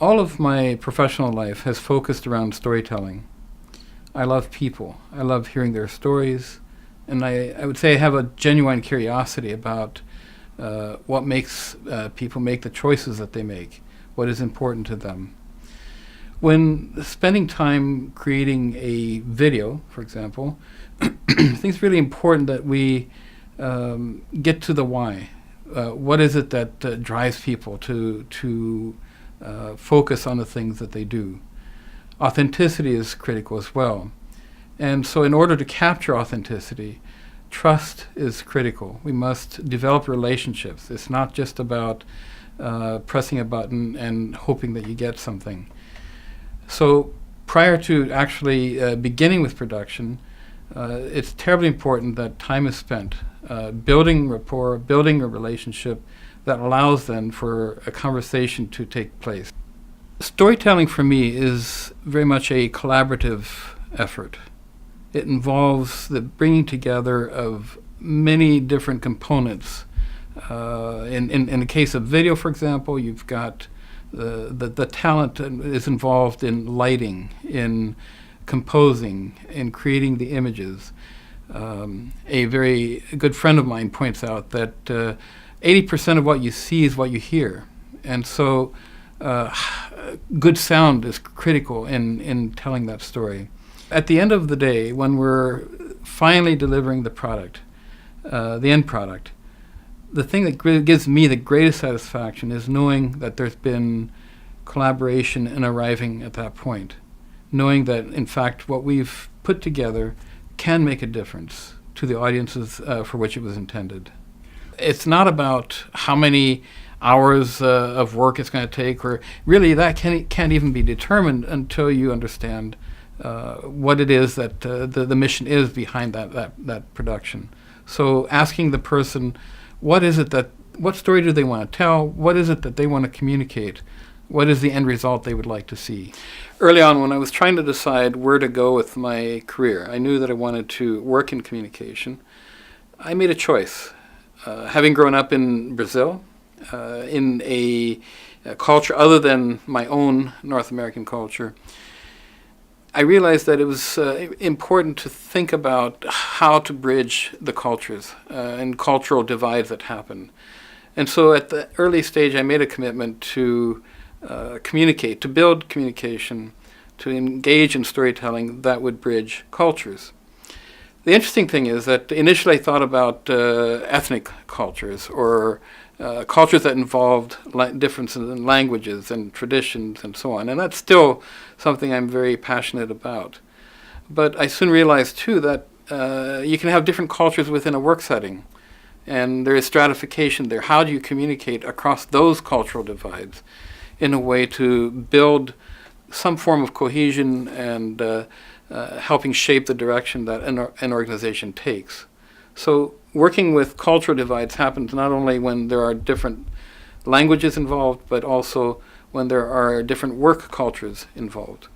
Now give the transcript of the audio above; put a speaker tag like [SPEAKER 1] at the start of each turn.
[SPEAKER 1] All of my professional life has focused around storytelling. I love people. I love hearing their stories. And I would say I have a genuine curiosity about what makes people make the choices that they make, what is important to them. When spending time creating a video, for example, I think it's really important that we get to the why. What is it that drives people to focus on the things that they do? Authenticity is critical as well. And so in order to capture authenticity, trust is critical. We must develop relationships. It's not just about pressing a button and hoping that you get something. So prior to actually beginning with production, it's terribly important that time is spent building rapport, building a relationship that allows then for a conversation to take place. Storytelling for me is very much a collaborative effort. It involves the bringing together of many different components. In the case of video, for example, you've got the talent is involved in lighting, in composing, in creating the images. A very good friend of mine points out that 80% of what you see is what you hear. And so good sound is critical in telling that story. At the end of the day, when we're finally delivering the product, the end product, the thing that gives me the greatest satisfaction is knowing that there's been collaboration in arriving at that point. Knowing that, in fact, what we've put together can make a difference to the audiences for which it was intended. It's not about how many hours of work it's going to take, or really that can't even be determined until you understand what it is that the mission is behind that production. So asking the person, what story do they want to tell? What is it that they want to communicate? What is the end result they would like to see? Early on, when I was trying to decide where to go with my career, I knew that I wanted to work in communication. I made a choice. Having grown up in Brazil, in a culture other than my own North American culture, I realized that it was important to think about how to bridge the cultures and cultural divides that happen. And so at the early stage, I made a commitment to communicate, to build communication, to engage in storytelling that would bridge cultures. The interesting thing is that initially I thought about ethnic cultures or cultures that involved differences in languages and traditions and so on. And that's still something I'm very passionate about. But I soon realized, too, that you can have different cultures within a work setting. And there is stratification there. How do you communicate across those cultural divides in a way to build some form of cohesion and helping shape the direction that an organization takes? So working with cultural divides happens not only when there are different languages involved, but also when there are different work cultures involved.